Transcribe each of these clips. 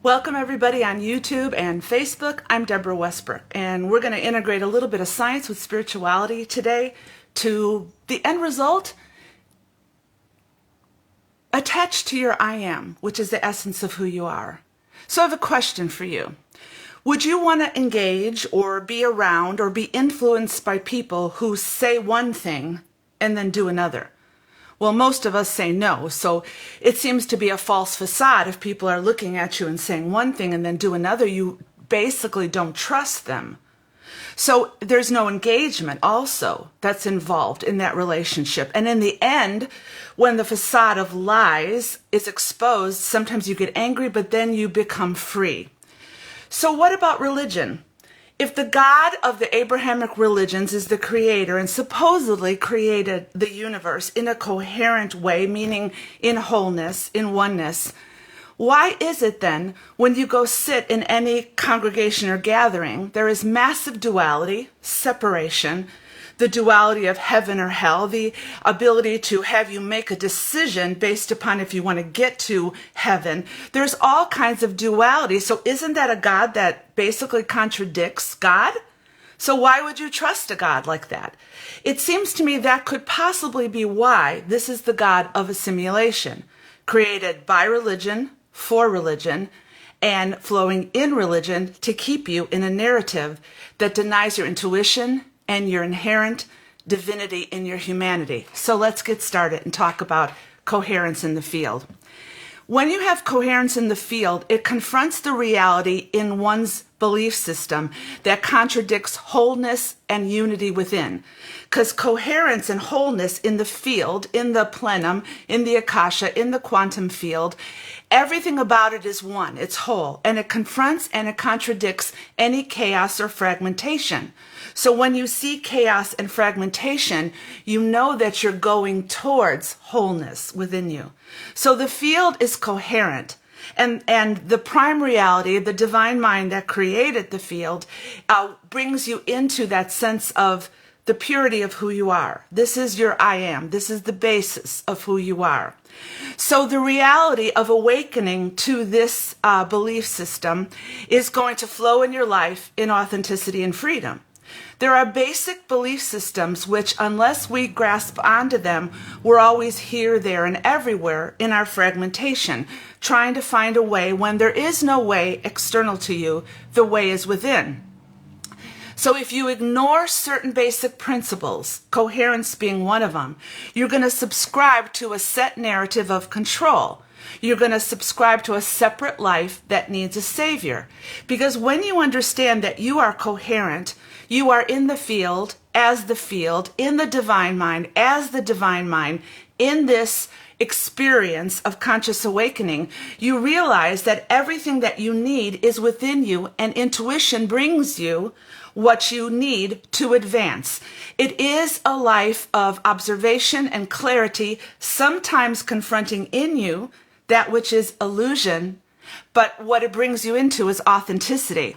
Welcome everybody on YouTube and Facebook. I'm Deborah Westbrook, and we're going to integrate a little bit of science with spirituality today to the end result attached to your I am, which is the essence of who you are. So I have a question for you. Would you want to engage or be around or be influenced by people who say one thing and then do another? Well, most of us say no, so it seems to be a false facade. If people are looking at you and saying one thing and then do another, you basically don't trust them. So there's no engagement also that's involved in that relationship. And in the end, when the facade of lies is exposed, sometimes you get angry, but then you become free. So what about religion? If the God of the Abrahamic religions is the creator and supposedly created the universe in a coherent way, meaning in wholeness, in oneness, why is it then when you go sit in any congregation or gathering, there is massive duality, separation, the duality of heaven or hell, the ability to have you make a decision based upon if you want to get to heaven. There's all kinds of duality. So isn't that a God that basically contradicts God? So why would you trust a God like that? It seems to me that could possibly be why this is the God of a simulation, created by religion, for religion, and flowing in religion to keep you in a narrative that denies your intuition and your inherent divinity in your humanity. So let's get started and talk about coherence in the field. When you have coherence in the field, it confronts the reality in one's belief system that contradicts wholeness and unity within. Because coherence and wholeness in the field, in the plenum, in the akasha, in the quantum field, everything about it is one, it's whole, and it confronts and it contradicts any chaos or fragmentation. So when you see chaos and fragmentation, you know that you're going towards wholeness within you. So the field is coherent. And the prime reality, the divine mind that created the field, brings you into that sense of the purity of who you are. This is your I am. This is the basis of who you are. So the reality of awakening to this belief system is going to flow in your life in authenticity and freedom. There are basic belief systems which, unless we grasp onto them, we're always here, there, and everywhere in our fragmentation, trying to find a way when there is no way external to you, the way is within. So if you ignore certain basic principles, coherence being one of them, you're going to subscribe to a set narrative of control. You're going to subscribe to a separate life that needs a savior. Because when you understand that you are coherent, you are in the field, as the field, in the divine mind, as the divine mind, in this experience of conscious awakening, you realize that everything that you need is within you, and intuition brings you what you need to advance. It is a life of observation and clarity, sometimes confronting in you that which is illusion, but what it brings you into is authenticity.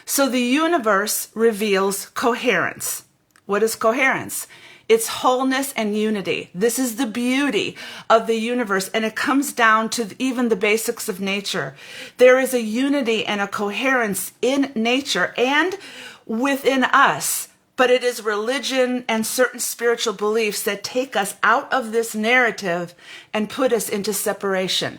So the universe reveals coherence. What is coherence? It's wholeness and unity. This is the beauty of the universe, and it comes down to even the basics of nature. There is a unity and a coherence in nature and within us, but it is religion and certain spiritual beliefs that take us out of this narrative and put us into separation.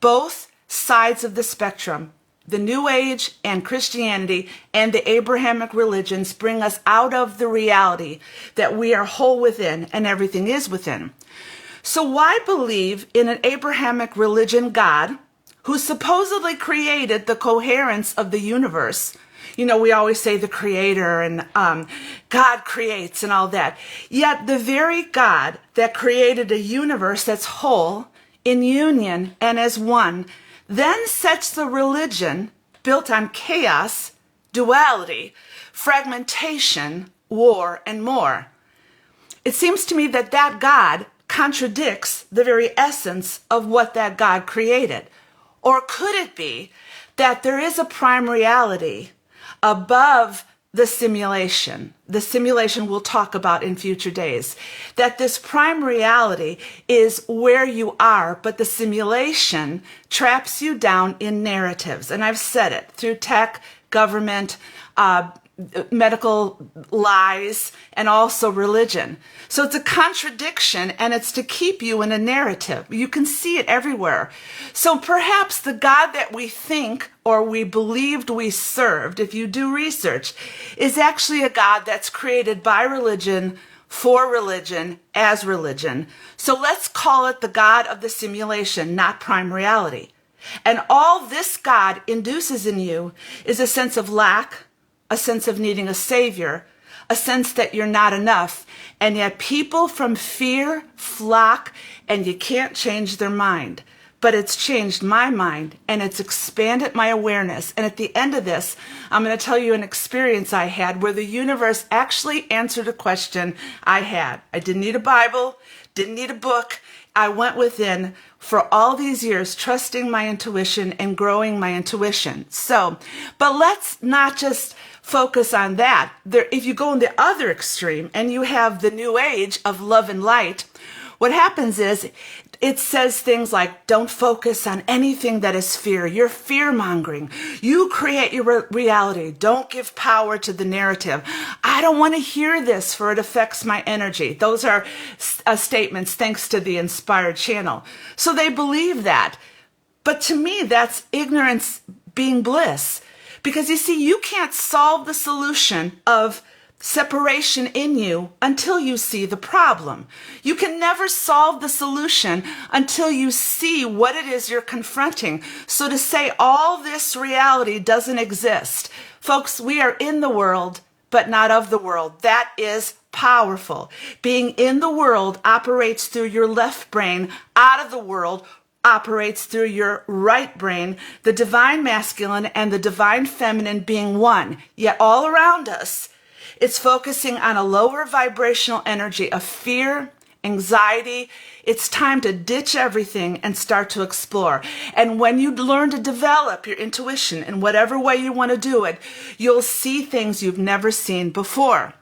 Both sides of the spectrum, the New Age and Christianity and the Abrahamic religions, bring us out of the reality that we are whole within and everything is within. So why believe in an Abrahamic religion God who supposedly created the coherence of the universe? You know, we always say the creator and God creates and all that. Yet the very God that created a universe that's whole, in union and as one, then sets the religion built on chaos, duality, fragmentation, war, and more. It seems to me that that God contradicts the very essence of what that God created. Or could it be that there is a prime reality above the simulation. The simulation we'll talk about in future days. That this prime reality is where you are, but the simulation traps you down in narratives. And I've said it through tech, government, medical lies, and also religion. So it's a contradiction, and it's to keep you in a narrative. You can see it everywhere. So perhaps the God that we think or we believed we served, if you do research, is actually a God that's created by religion, for religion, as religion. So let's call it the God of the simulation, not prime reality. And all this God induces in you is a sense of lack, a sense of needing a savior, a sense that you're not enough, and yet people from fear flock, and you can't change their mind. But it's changed my mind, and it's expanded my awareness. And at the end of this, I'm going to tell you an experience I had where the universe actually answered a question I had. I didn't need a Bible, didn't need a book. I went within for all these years, trusting my intuition and growing my intuition. So, but let's not just focus on that. If you go in the other extreme and you have the new age of love and light, what happens is it says things like, don't focus on anything that is fear. You're fear-mongering. You create your reality. Don't give power to the narrative. I don't want to hear this, for it affects my energy. Those are statements thanks to the Inspired channel. So they believe that. But to me, that's ignorance being bliss. Because you see, you can't solve the solution of separation in you until you see the problem. You can never solve the solution until you see what it is you're confronting. So to say all this reality doesn't exist, folks, we are in the world, but not of the world. That is powerful. Being in the world operates through your left brain. Out of the world operates through your right brain, the divine masculine and the divine feminine being one. Yet all around us, it's focusing on a lower vibrational energy of fear, anxiety. It's time to ditch everything and start to explore. And when you learn to develop your intuition in whatever way you want to do it, you'll see things you've never seen before.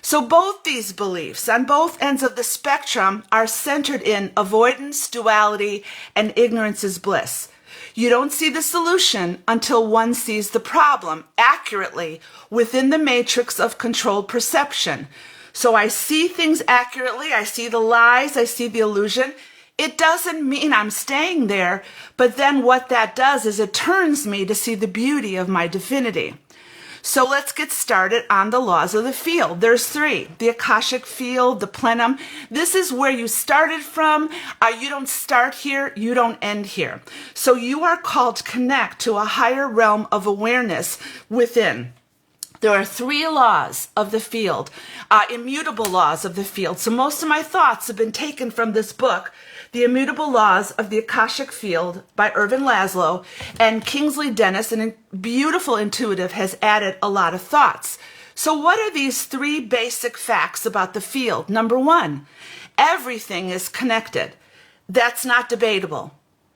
So both these beliefs on both ends of the spectrum are centered in avoidance, duality, and ignorance is bliss. You don't see the solution until one sees the problem accurately within the matrix of controlled perception. So I see things accurately, I see the lies, I see the illusion. It doesn't mean I'm staying there, but then what that does is it turns me to see the beauty of my divinity. So let's get started on the laws of the field. There's three: the Akashic field, the plenum. This is where you started from. You don't start here, you don't end here. So you are called to connect to a higher realm of awareness within. There are three laws of the field, immutable laws of the field. So most of my thoughts have been taken from this book, The Immutable Laws of the Akashic Field by Irvin Laszlo, and Kingsley Dennis, a beautiful intuitive, has added a lot of thoughts. So what are these three basic facts about the field? Number one, everything is connected. That's not debatable.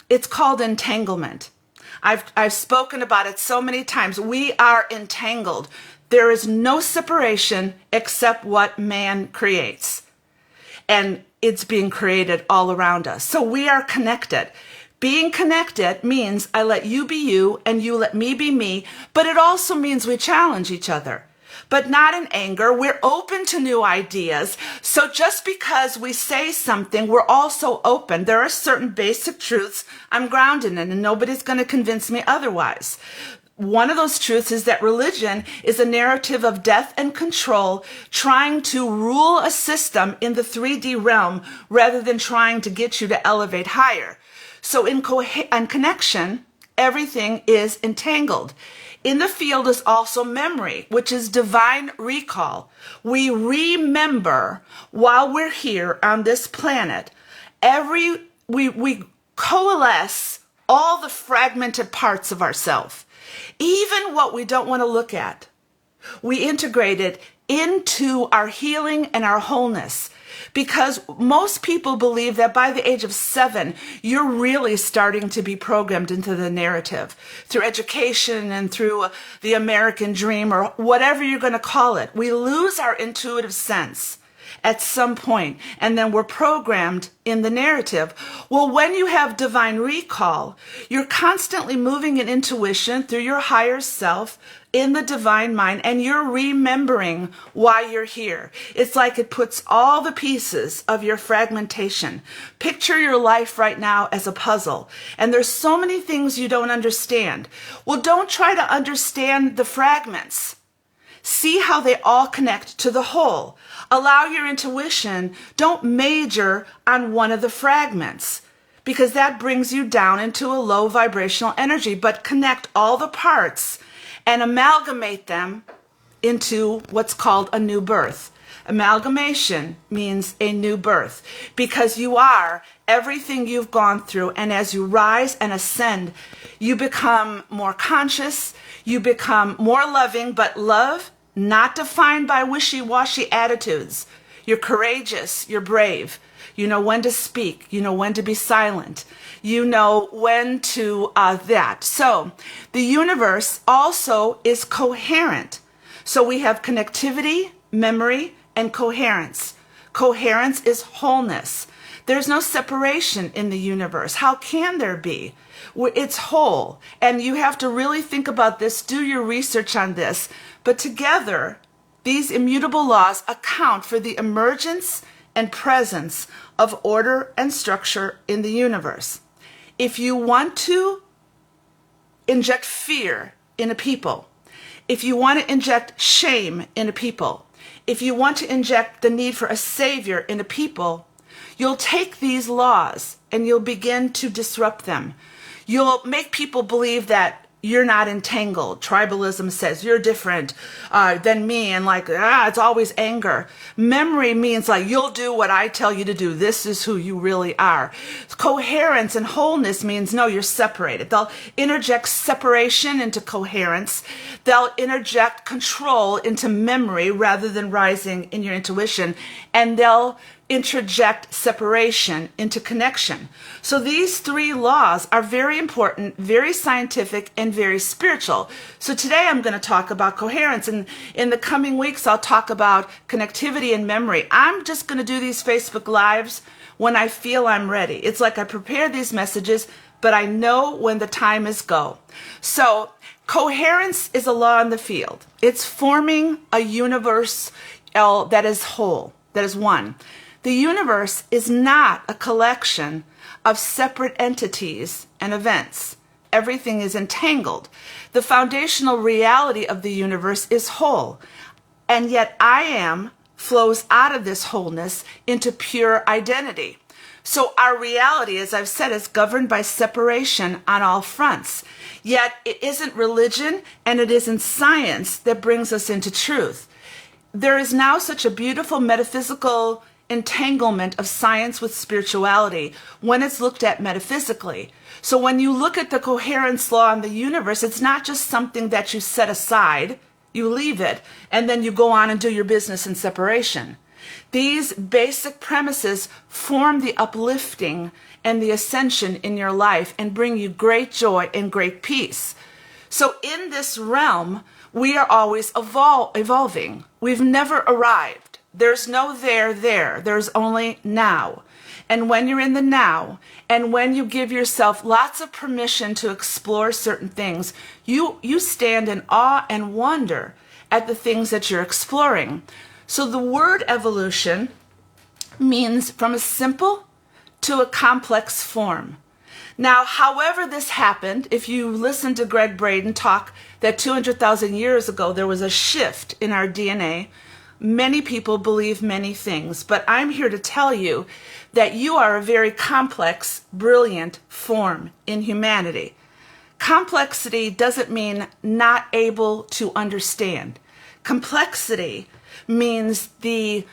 It's called entanglement. I've spoken about it so many times. We are entangled. There is no separation except what man creates. And it's being created all around us. So we are connected. Being connected means I let you be you and you let me be me, but it also means we challenge each other. But not in anger. We're open to new ideas. So just because we say something, we're also open. There are certain basic truths I'm grounded in, and nobody's going to convince me otherwise. One of those truths is that religion is a narrative of death and control, trying to rule a system in the 3D realm rather than trying to get you to elevate higher. So in connection, everything is entangled. In the field is also memory, which is divine recall. We remember while we're here on this planet. We coalesce all the fragmented parts of ourselves. Even what we don't want to look at, we integrate it into our healing and our wholeness. Because most people believe that by the age of 7, you're really starting to be programmed into the narrative through education and through the American dream or whatever you're going to call it. We lose our intuitive sense at some point, and then we're programmed in the narrative. Well, when you have divine recall, you're constantly moving in intuition through your higher self in the divine mind, and you're remembering why you're here. It's like it puts all the pieces of your fragmentation. Picture your life right now as a puzzle, and there's so many things you don't understand. Well, don't try to understand the fragments. See how they all connect to the whole. Allow your intuition. Don't major on one of the fragments, because that brings you down into a low vibrational energy, but connect all the parts and amalgamate them into what's called a new birth. Amalgamation means a new birth, because you are everything you've gone through, and as you rise and ascend, you become more conscious, you become more loving, but love not defined by wishy-washy attitudes. You're courageous, you're brave, you know when to speak, you know when to be silent, you know when to that. So the universe also is coherent. So we have connectivity, memory, and coherence. Coherence is wholeness. There's no separation in the universe. How can there be? It's whole. And you have to really think about this, do your research on this. But together, these immutable laws account for the emergence and presence of order and structure in the universe. If you want to inject fear in a people, if you want to inject shame in a people, if you want to inject the need for a savior in a people, you'll take these laws and you'll begin to disrupt them. You'll make people believe that you're not entangled. Tribalism says you're different than me, and it's always anger. Memory means you'll do what I tell you to do. This is who you really are. Coherence and wholeness means no, you're separated. They'll interject separation into coherence. They'll interject control into memory rather than rising in your intuition, and they'll interject separation into connection. So these 3 laws are very important, very scientific, and very spiritual. So today I'm going to talk about coherence, and in the coming weeks I'll talk about connectivity and memory. I'm just going to do these Facebook Lives when I feel I'm ready. It's like I prepare these messages, but I know when the time is go. So coherence is a law in the field. It's forming a universe that is whole, that is one. The universe is not a collection of separate entities and events. Everything is entangled. The foundational reality of the universe is whole, and yet I am flows out of this wholeness into pure identity. So our reality, as I've said, is governed by separation on all fronts. Yet it isn't religion and it isn't science that brings us into truth. There is now such a beautiful metaphysical entanglement of science with spirituality when it's looked at metaphysically. So when you look at the coherence law in the universe, it's not just something that you set aside, you leave it, and then you go on and do your business in separation. These basic premises form the uplifting and the ascension in your life and bring you great joy and great peace. So in this realm, we are always evolving. We've never arrived. There's no there. There's only now. And when you're in the now, and when you give yourself lots of permission to explore certain things, you stand in awe and wonder at the things that you're exploring. So the word evolution means from a simple to a complex form. Now, however this happened, if you listen to Greg Braden talk that 200,000 years ago there was a shift in our DNA, many people believe many things, but I'm here to tell you that you are a very complex, brilliant form in humanity. Complexity doesn't mean not able to understand. Complexity means the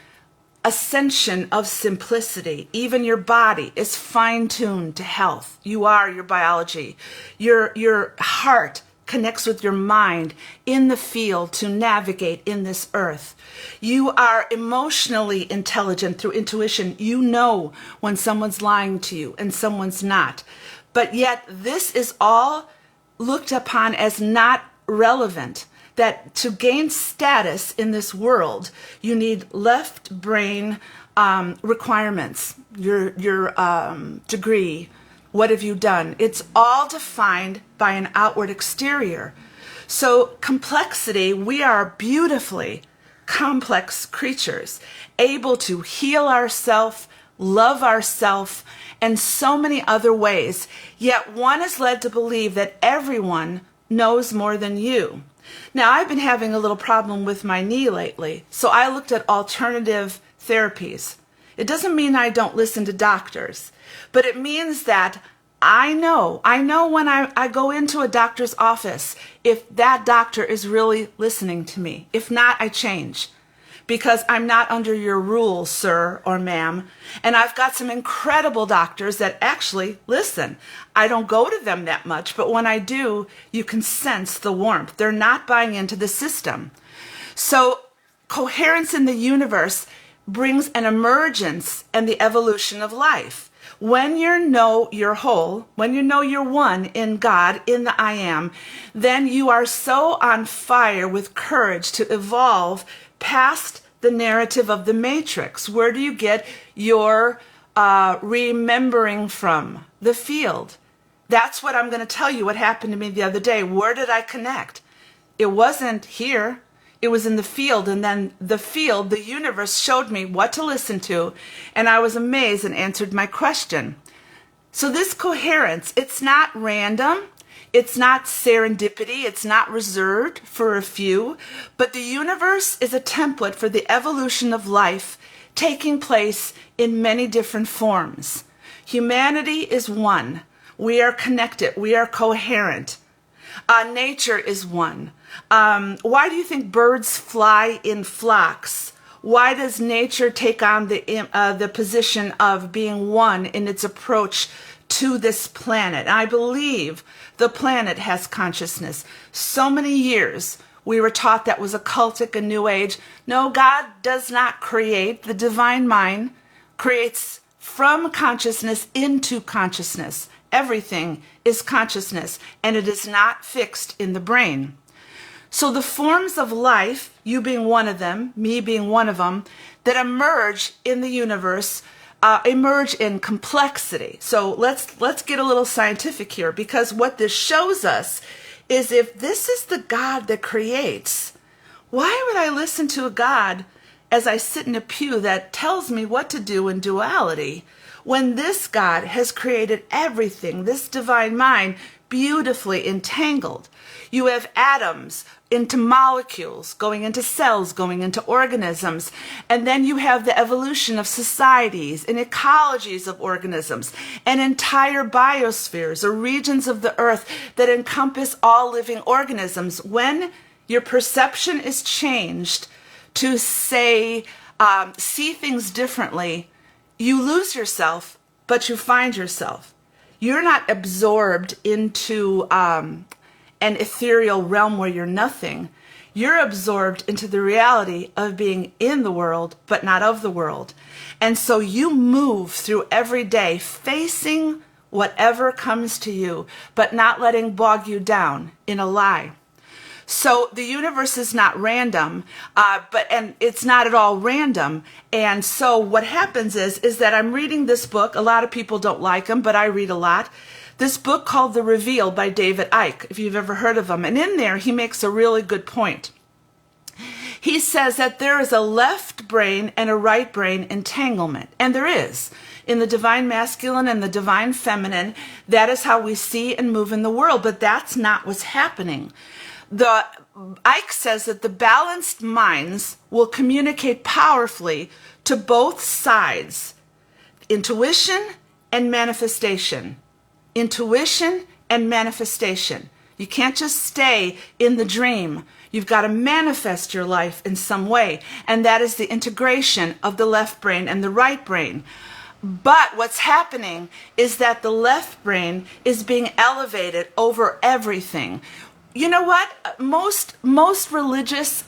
ascension of simplicity. Even your body is fine-tuned to health. You are your biology. Your heart connects with your mind in the field to navigate in this earth. You are emotionally intelligent through intuition. You know when someone's lying to you and someone's not. But yet this is all looked upon as not relevant. That to gain status in this world, you need left brain requirements, your degree. What have you done? It's all defined by an outward exterior. So complexity, we are beautifully complex creatures, able to heal ourselves, love ourselves, and so many other ways. Yet one is led to believe that everyone knows more than you. Now, I've been having a little problem with my knee lately, so I looked at alternative therapies. It doesn't mean I don't listen to doctors, but it means that I know when I go into a doctor's office if that doctor is really listening to me. If not, I change, because I'm not under your rules, sir or ma'am. And I've got some incredible doctors that actually listen. I don't go to them that much, but when I do, you can sense the warmth. They're not buying into the system. So coherence in the universe brings an emergence and the evolution of life. When you know you're whole, when you know you're one in God, in the I am, then you are so on fire with courage to evolve past the narrative of the matrix. Where do you get your remembering from? The field. That's what I'm going to tell you what happened to me the other day. Where did I connect? It wasn't here. It was in the field, and then the field, the universe, showed me what to listen to, and I was amazed and answered my question. So this coherence, it's not random, it's not serendipity, it's not reserved for a few, but the universe is a template for the evolution of life taking place in many different forms. Humanity is one. We are connected. We are coherent. Nature is one. Why do you think birds fly in flocks? Why does nature take on the position of being one in its approach to this planet? I believe the planet has consciousness. So many years we were taught that was occultic and new age. No, God does not create. The divine mind creates from consciousness into consciousness. Everything is consciousness, and it is not fixed in the brain. So the forms of life, you being one of them, me being one of them, that emerge in the universe, emerge in complexity. So let's get a little scientific here, because what this shows us is if this is the God that creates, why would I listen to a God as I sit in a pew that tells me what to do in duality, when this God has created everything, this divine mind, beautifully entangled? You have atoms into molecules, going into cells, going into organisms, and then you have the evolution of societies and ecologies of organisms and entire biospheres or regions of the earth that encompass all living organisms. When your perception is changed to say, see things differently, you lose yourself, but you find yourself. You're not absorbed into an ethereal realm where you're nothing. You're absorbed into the reality of being in the world, but not of the world. And so you move through every day facing whatever comes to you, but not letting bog you down in a lie. So the universe is not random, and it's not at all random. And so what happens is that I'm reading this book. A lot of people don't like him, but I read a lot. This book called The Reveal by David Icke, if you've ever heard of him. And in there, he makes a really good point. He says that there is a left brain and a right brain entanglement. And there is. In the divine masculine and the divine feminine, that is how we see and move in the world. But that's not what's happening. Icke says that the balanced minds will communicate powerfully to both sides, intuition and manifestation. Intuition and manifestation. You can't just stay in the dream. You've got to manifest your life in some way, and that is the integration of the left brain and the right brain. But what's happening is that the left brain is being elevated over everything. You know what? Most religious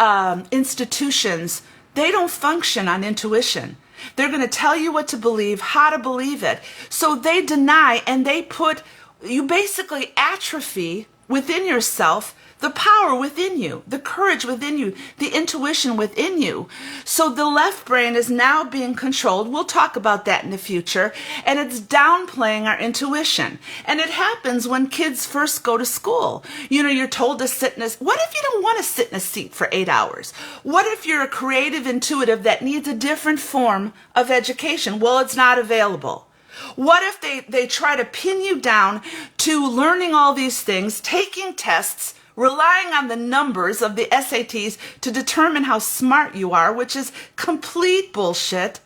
institutions, they don't function on intuition. They're going to tell you what to believe, how to believe it. So they deny and they put, you basically atrophy within yourself the power within you, the courage within you, the intuition within you. So the left brain is now being controlled. We'll talk about that in the future. And it's downplaying our intuition. And it happens when kids first go to school. You know, you're told to sit in a, what if you don't want to sit in a seat for 8 hours? What if you're a creative intuitive that needs a different form of education? Well, it's not available. What if they try to pin you down to learning all these things, taking tests, relying on the numbers of the SATs to determine how smart you are, which is complete bullshit.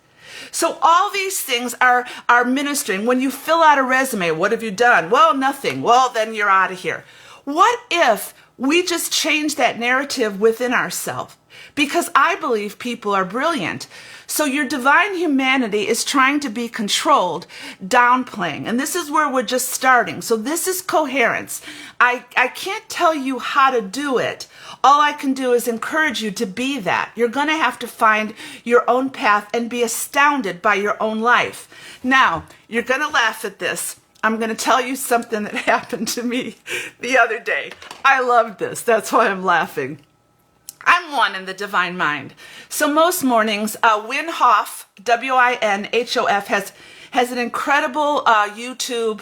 So all these things are ministering. When you fill out a resume, what have you done? Well, nothing. Well, then you're out of here. What if we just change that narrative within ourselves? Because I believe people are brilliant. So your divine humanity is trying to be controlled, downplaying. And this is where we're just starting. So this is coherence. I can't tell you how to do it. All I can do is encourage you to be that. You're going to have to find your own path and be astounded by your own life. Now, you're going to laugh at this. I'm going to tell you something that happened to me the other day. I loved this. That's why I'm laughing. I'm one in the divine mind. So most mornings, Win Hof, W-I-N-H-O-F, has an incredible YouTube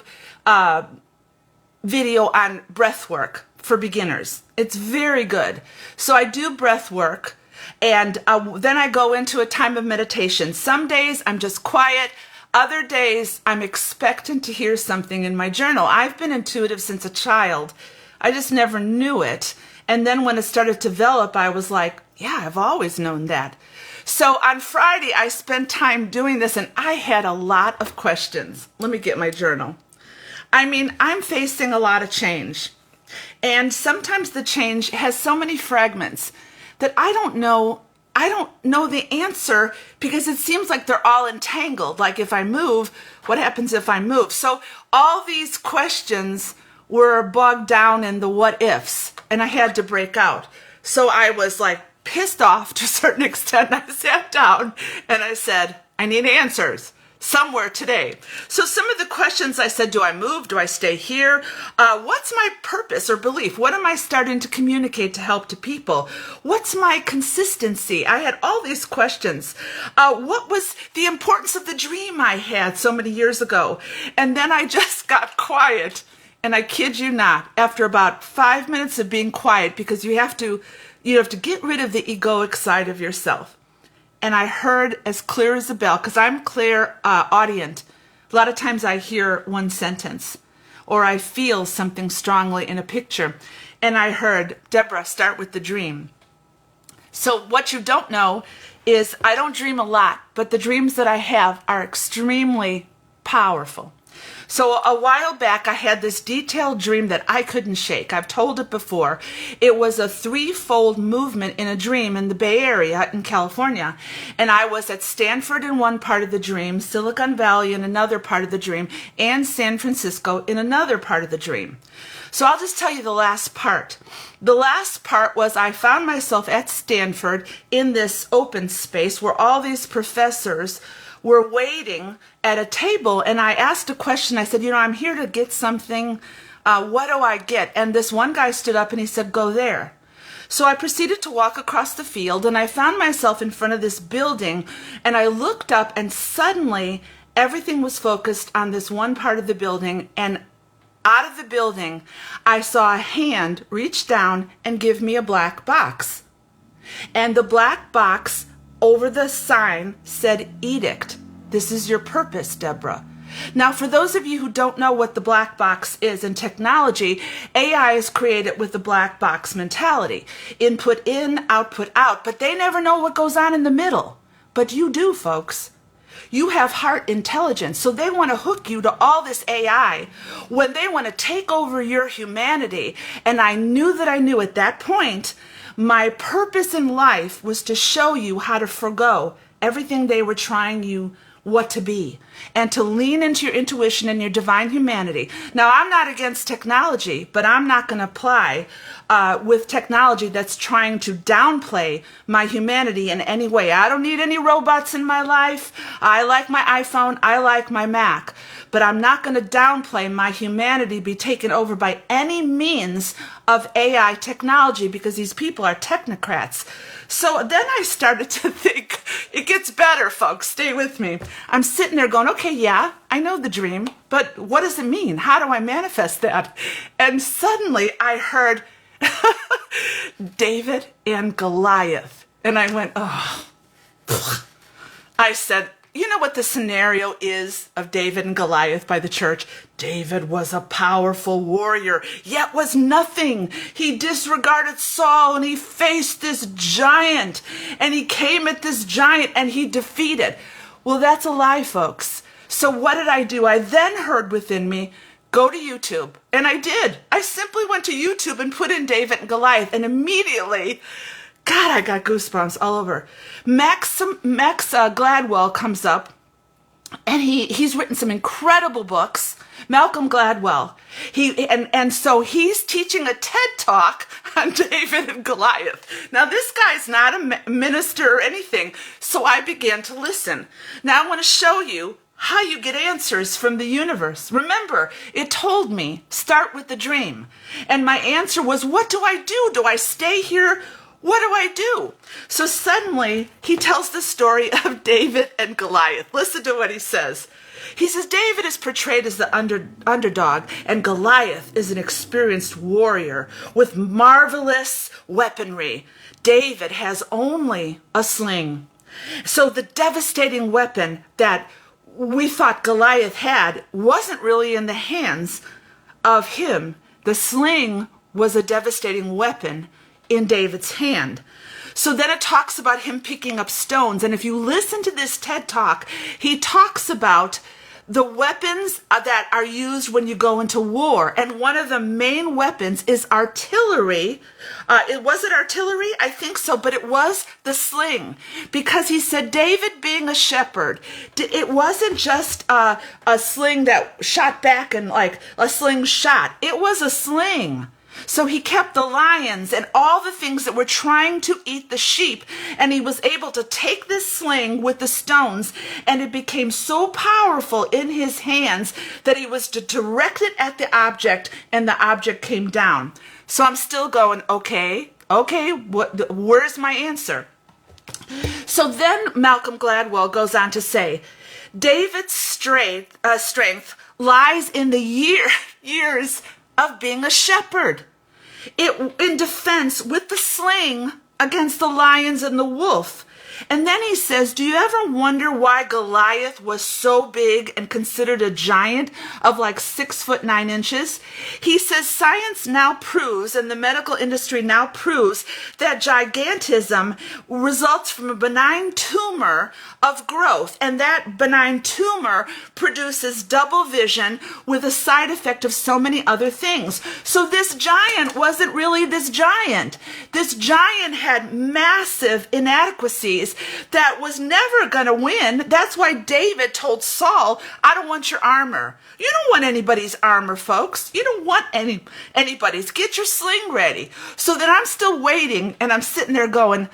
video on breath work for beginners. It's very good. So I do breath work, and then I go into a time of meditation. Some days I'm just quiet. Other days I'm expectant to hear something in my journal. I've been intuitive since a child. I just never knew it. And then when it started to develop, I was like, yeah, I've always known that. So on Friday, I spent time doing this, and I had a lot of questions. Let me get my journal. I mean, I'm facing a lot of change. And sometimes the change has so many fragments that I don't know the answer, because it seems like they're all entangled. Like if I move, what happens if I move? So all these questions were bogged down in the what ifs, and I had to break out. So I was like pissed off to a certain extent. I sat down and I said, I need answers somewhere today. So some of the questions I said, do I move? Do I stay here? What's my purpose or belief? What am I starting to communicate to help to people? What's my consistency? I had all these questions. What was the importance of the dream I had so many years ago? And then I just got quiet. And I kid you not, after about 5 minutes of being quiet, because you have to get rid of the egoic side of yourself. And I heard as clear as a bell, because I'm clairaudient. A lot of times I hear one sentence, or I feel something strongly in a picture. And I heard, Deborah, start with the dream. So what you don't know is I don't dream a lot, but the dreams that I have are extremely powerful. So a while back, I had this detailed dream that I couldn't shake. I've told it before. It was a threefold movement in a dream in the Bay Area in California. And I was at Stanford in one part of the dream, Silicon Valley in another part of the dream, and San Francisco in another part of the dream. So I'll just tell you the last part. The last part was I found myself at Stanford in this open space where all these professors were waiting at a table, and I asked a question. I said, I'm here to get something. What do I get? And this one guy stood up and he said, go there. So I proceeded to walk across the field, and I found myself in front of this building, and I looked up, and suddenly everything was focused on this one part of the building, and out of the building, I saw a hand reach down and give me a black box. And the black box over the sign said edict. This is your purpose, Deborah. Now, for those of you who don't know what the black box is in technology, AI is created with the black box mentality. Input in, output out, but they never know what goes on in the middle. But you do, folks. You have heart intelligence, so they want to hook you to all this AI when they want to take over your humanity. And I knew that I knew at that point, my purpose in life was to show you how to forgo everything they were trying you what to be and to lean into your intuition and your divine humanity. Now, I'm not against technology, but I'm not going to apply with technology that's trying to downplay my humanity in any way. I don't need any robots in my life. I like my iPhone. I like my Mac. But I'm not going to downplay my humanity be taken over by any means of AI technology, because these people are technocrats. So then I started to think, it gets better, folks. Stay with me. I'm sitting there going, okay, yeah, I know the dream, but what does it mean? How do I manifest that? And suddenly I heard David and Goliath. And I went, oh. I said, you know what the scenario is of David and Goliath by the church? David was a powerful warrior, yet was nothing. He disregarded Saul and he faced this giant, and he came at this giant and he defeated. Well, that's a lie, folks. So what did I do? I then heard within me, go to YouTube. And I did. I simply went to YouTube and put in David and Goliath, and immediately, God, I got goosebumps all over. Max Gladwell comes up, and he's written some incredible books. Malcolm Gladwell. So he's teaching a TED Talk on David and Goliath. Now, this guy's not a minister or anything, so I began to listen. Now, I want to show you how you get answers from the universe. Remember, it told me, start with the dream. And my answer was, what do I do? Do I stay here? What do I do? So suddenly, he tells the story of David and Goliath. Listen to what he says. He says, David is portrayed as the underdog, and Goliath is an experienced warrior with marvelous weaponry. David has only a sling. So the devastating weapon that we thought Goliath had wasn't really in the hands of him. The sling was a devastating weapon in David's hand. So then it talks about him picking up stones. And if you listen to this TED Talk, he talks about the weapons that are used when you go into war. And one of the main weapons is artillery. Was it artillery? I think so, but it was the sling. Because he said David being a shepherd, it wasn't just a sling that shot back and like a slingshot. It was a sling. So he kept the lions and all the things that were trying to eat the sheep, and he was able to take this sling with the stones, and it became so powerful in his hands that he was to direct it at the object, and the object came down. So I'm still going, okay, where's my answer? So then Malcolm Gladwell goes on to say, David's strength lies in the years of being a shepherd. In defense with the sling against the lions and the wolf. And then he says, do you ever wonder why Goliath was so big and considered a giant of like 6'9"? He says science now proves, and the medical industry now proves, that gigantism results from a benign tumor of growth. And that benign tumor produces double vision with a side effect of so many other things. So this giant wasn't really this giant. This giant had massive inadequacies that was never going to win. That's why David told Saul, I don't want your armor. You don't want anybody's armor, folks. You don't want anybody's. Get your sling ready. So then I'm still waiting, and I'm sitting there going,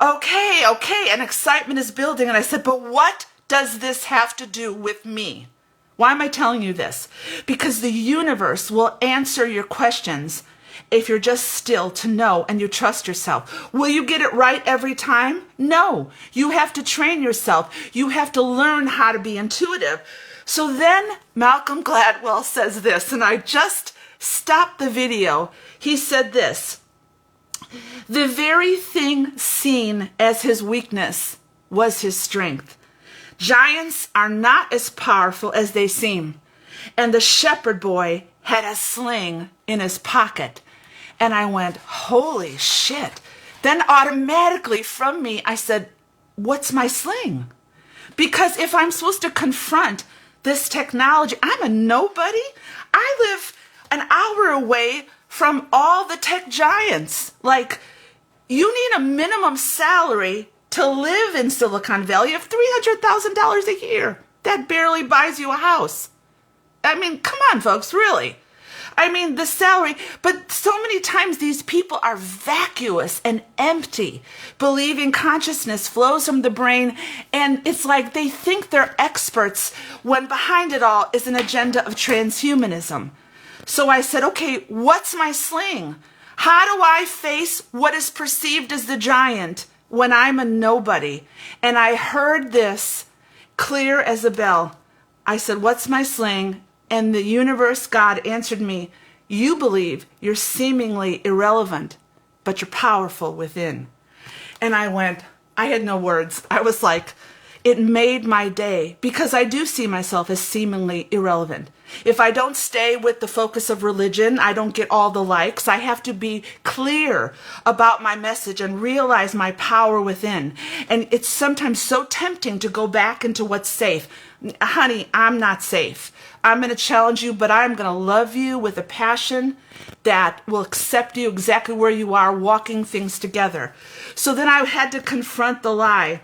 okay, and excitement is building. And I said, but what does this have to do with me? Why am I telling you this? Because the universe will answer your questions if you're just still to know and you trust yourself. Will you get it right every time? No. You have to train yourself. You have to learn how to be intuitive. So then Malcolm Gladwell says this, and I just stopped the video. He said this, the very thing seen as his weakness was his strength. Giants are not as powerful as they seem. And the shepherd boy had a sling in his pocket. And I went, holy shit. Then automatically from me, I said, what's my sling? Because if I'm supposed to confront this technology, I'm a nobody. I live an hour away from all the tech giants. Like, you need a minimum salary to live in Silicon Valley of $300,000 a year. That barely buys you a house. I mean, come on, folks, really. I mean, the salary, but so many times these people are vacuous and empty, believing consciousness flows from the brain, and it's like they think they're experts when behind it all is an agenda of transhumanism. So I said, okay, what's my sling? How do I face what is perceived as the giant when I'm a nobody? And I heard this clear as a bell. I said, what's my sling? And the universe, God, answered me, you believe you're seemingly irrelevant, but you're powerful within. And I went, I had no words. I was like, it made my day, because I do see myself as seemingly irrelevant. If I don't stay with the focus of religion, I don't get all the likes. I have to be clear about my message and realize my power within. And it's sometimes so tempting to go back into what's safe. Honey, I'm not safe. I'm going to challenge you, but I'm going to love you with a passion that will accept you exactly where you are, walking things together. So then I had to confront the lie.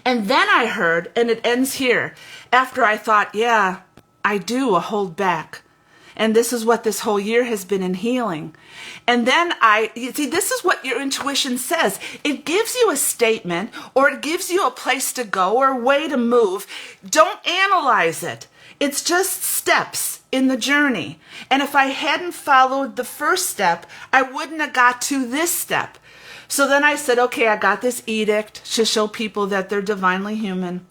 And then I heard, and it ends here, after I thought, yeah, I do hold back. And this is what this whole year has been in healing. And then you see, this is what your intuition says. It gives you a statement, or it gives you a place to go or a way to move. Don't analyze it. It's just steps in the journey. And if I hadn't followed the first step, I wouldn't have got to this step. So then I said, okay, I got this edict to show people that they're divinely human.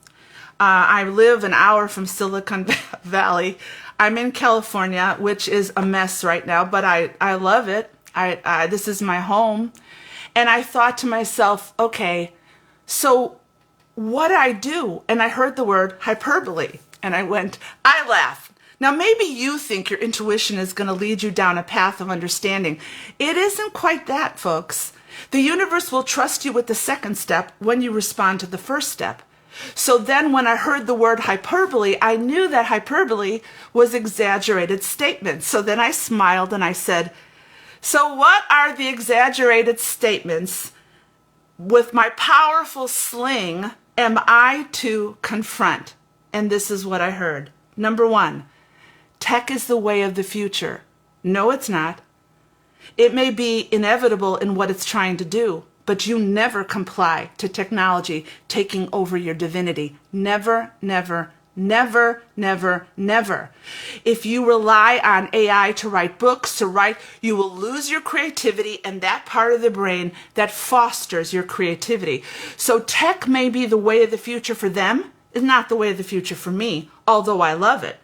I live an hour from Silicon Valley. I'm in California, which is a mess right now, but I love it. This is my home. And I thought to myself, okay, so what do I do? And I heard the word hyperbole. And I went, I laughed. Now, maybe you think your intuition is going to lead you down a path of understanding. It isn't quite that, folks. The universe will trust you with the second step when you respond to the first step. So then when I heard the word hyperbole, I knew that hyperbole was exaggerated statements. So then I smiled and I said, so what are the exaggerated statements with my powerful sling am I to confront? And this is what I heard. Number one, tech is the way of the future. No, it's not. It may be inevitable in what it's trying to do, but you never comply to technology taking over your divinity. Never, never, never, never, never. If you rely on AI to write books, you will lose your creativity and that part of the brain that fosters your creativity. So tech may be the way of the future for them, is not the way of the future for me, although I love it.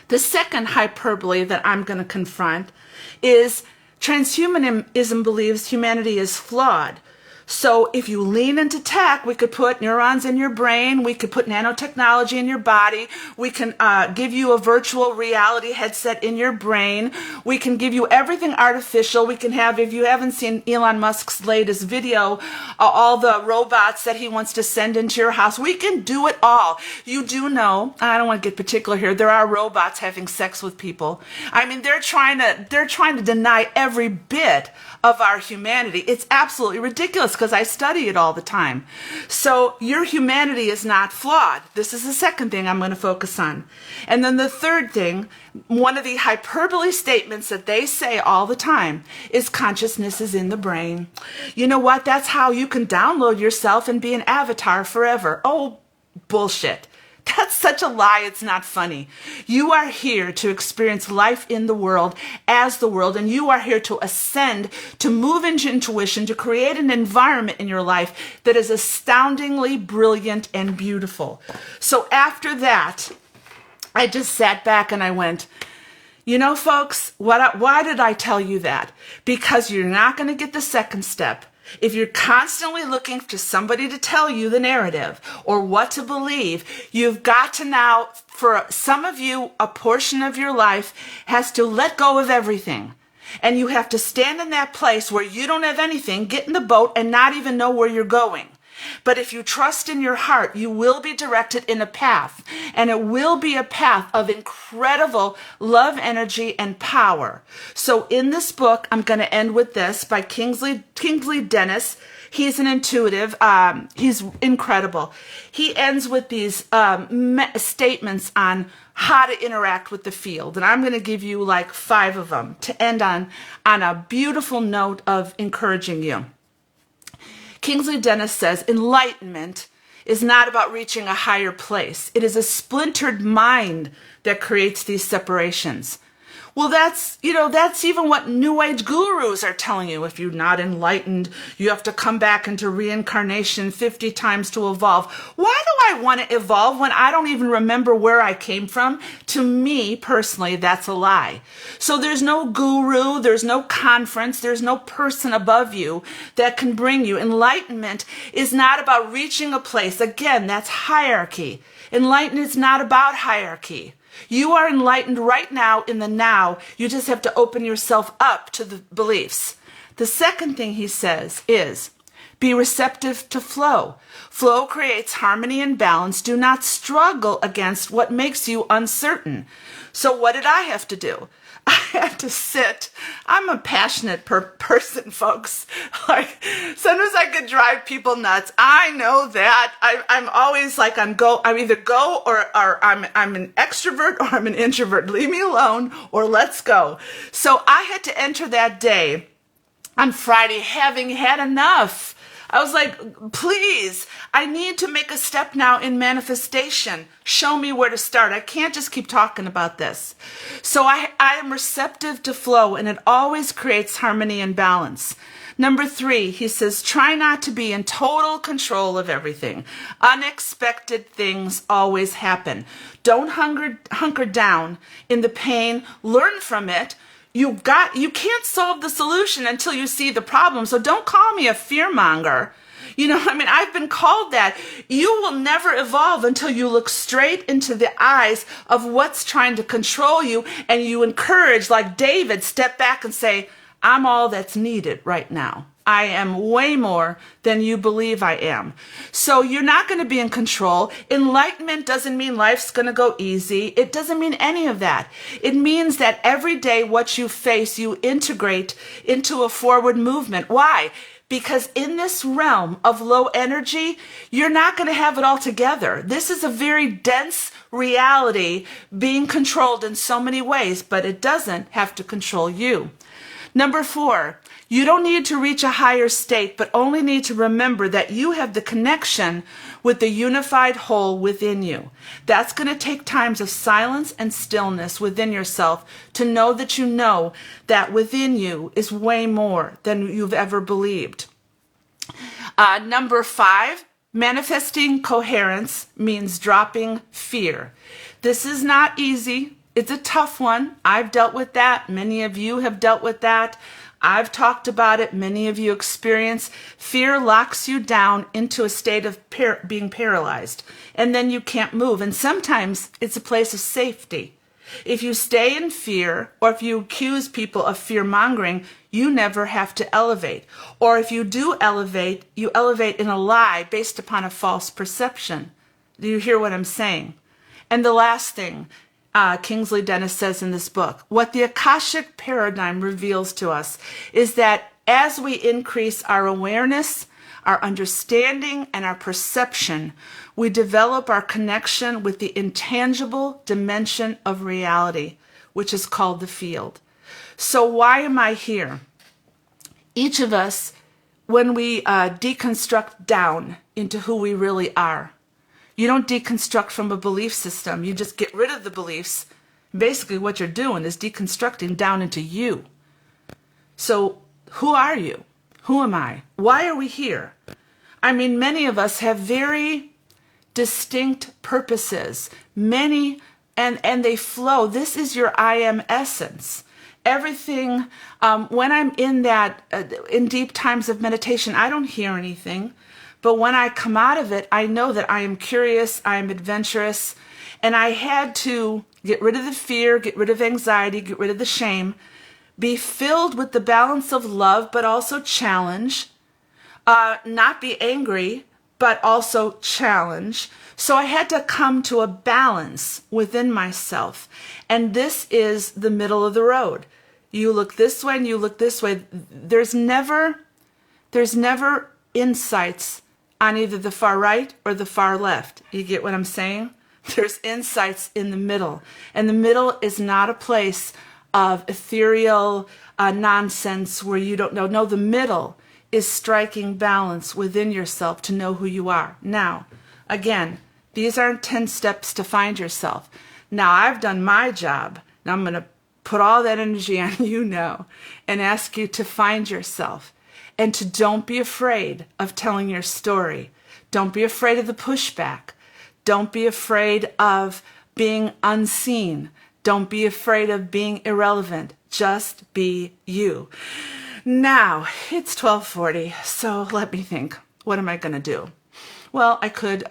The second hyperbole that I'm going to confront is transhumanism believes humanity is flawed. So if you lean into tech, we could put neurons in your brain, we could put nanotechnology in your body, we can give you a virtual reality headset in your brain, we can give you everything artificial, we can have, if you haven't seen Elon Musk's latest video, all the robots that he wants to send into your house, we can do it all. You do know, I don't want to get particular here, there are robots having sex with people. I mean, they're trying to deny every bit of our humanity. It's absolutely ridiculous because I study it all the time. So your humanity is not flawed. This is the second thing I'm going to focus on. And then the third thing, one of the hyperbole statements that they say all the time is consciousness is in the brain. You know what? That's how you can download yourself and be an avatar forever. Oh, bullshit. That's such a lie, it's not funny. You are here to experience life in the world as the world, and you are here to ascend, to move into intuition, to create an environment in your life that is astoundingly brilliant and beautiful. So after that, I just sat back and I went, you know, folks, why did I tell you that? Because you're not going to get the second step. If you're constantly looking for somebody to tell you the narrative or what to believe, you've got to now, for some of you, a portion of your life has to let go of everything. And you have to stand in that place where you don't have anything, get in the boat and not even know where you're going. But if you trust in your heart, you will be directed in a path, and it will be a path of incredible love, energy, and power. So in this book, I'm going to end with this by Kingsley Dennis. He's an intuitive. He's incredible. He ends with these statements on how to interact with the field. And I'm going to give you like 5 of them to end on a beautiful note of encouraging you. Kingsley Dennis says, enlightenment is not about reaching a higher place. It is a splintered mind that creates these separations. Well, that's even what New Age gurus are telling you. If you're not enlightened, you have to come back into reincarnation 50 times to evolve. Why do I want to evolve when I don't even remember where I came from? To me, personally, that's a lie. So there's no guru, there's no conference, there's no person above you that can bring you. Enlightenment is not about reaching a place. Again, that's hierarchy. Enlightenment is not about hierarchy. You are enlightened right now in the now. You just have to open yourself up to the beliefs. The second thing he says is, be receptive to flow. Flow creates harmony and balance. Do not struggle against what makes you uncertain. So what did I have to do? I had to sit. I'm a passionate person, folks. Like, sometimes I could drive people nuts. I know that. I'm always like I'm either go or I'm an extrovert or I'm an introvert. Leave me alone or let's go. So I had to enter that day on Friday having had enough. I was like, please, I need to make a step now in manifestation. Show me where to start. I can't just keep talking about this. So I am receptive to flow, and it always creates harmony and balance. Number 3, he says, try not to be in total control of everything. Unexpected things always happen. Don't hunker down in the pain. Learn from it. You can't solve the solution until you see the problem. So don't call me a fearmonger. I've been called that. You will never evolve until you look straight into the eyes of what's trying to control you, and you encourage, like David, step back and say, I'm all that's needed right now. I am way more than you believe I am. So you're not going to be in control. Enlightenment doesn't mean life's going to go easy. It doesn't mean any of that. It means that every day what you face, you integrate into a forward movement. Why? Because in this realm of low energy, you're not going to have it all together. This is a very dense reality being controlled in so many ways, but it doesn't have to control you. Number 4, you don't need to reach a higher state, but only need to remember that you have the connection with the unified whole within you. That's going to take times of silence and stillness within yourself to know that within you is way more than you've ever believed. Number 5, manifesting coherence means dropping fear. This is not easy. It's a tough one. I've dealt with that. Many of you have dealt with that. I've talked about it. Many of you experience. Fear locks you down into a state of being paralyzed, and then you can't move. And sometimes it's a place of safety. If you stay in fear, or if you accuse people of fear-mongering, you never have to elevate. Or if you do elevate, you elevate in a lie based upon a false perception. Do you hear what I'm saying? And the last thing, Kingsley Dennis says in this book, what the Akashic paradigm reveals to us is that as we increase our awareness, our understanding, and our perception, we develop our connection with the intangible dimension of reality, which is called the field. So why am I here? Each of us, when we deconstruct down into who we really are, you don't deconstruct from a belief system. You just get rid of the beliefs. Basically, what you're doing is deconstructing down into you. So who are you? Who am I? Why are we here? Many of us have very distinct purposes. Many, and they flow. This is your I am essence. Everything, when I'm in that, in deep times of meditation, I don't hear anything. But when I come out of it, I know that I am curious, I am adventurous, and I had to get rid of the fear, get rid of anxiety, get rid of the shame, be filled with the balance of love, but also challenge, not be angry, but also challenge. So I had to come to a balance within myself. And this is the middle of the road. You look this way and you look this way. There's never insights on either the far right or the far left. You get what I'm saying? There's insights in the middle. And the middle is not a place of ethereal nonsense where you don't know. No, the middle is striking balance within yourself to know who you are. Now, again, these aren't 10 steps to find yourself. Now, I've done my job. Now I'm going to put all that energy on you now and ask you to find yourself and to don't be afraid of telling your story. Don't be afraid of the pushback. Don't be afraid of being unseen. Don't be afraid of being irrelevant. Just be you. Now, it's 12:40, so let me think. What am I going to do? Well, I could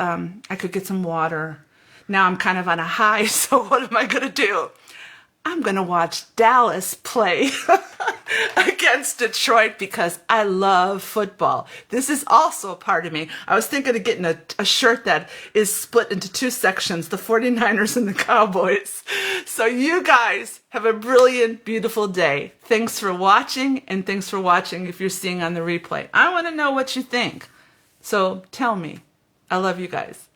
get some water. Now I'm kind of on a high, so what am I going to do? I'm going to watch Dallas play against Detroit because I love football. This is also a part of me. I was thinking of getting a shirt that is split into two sections, the 49ers and the Cowboys. So you guys have a brilliant, beautiful day. Thanks for watching, and thanks for watching if you're seeing on the replay. I want to know what you think. So tell me. I love you guys.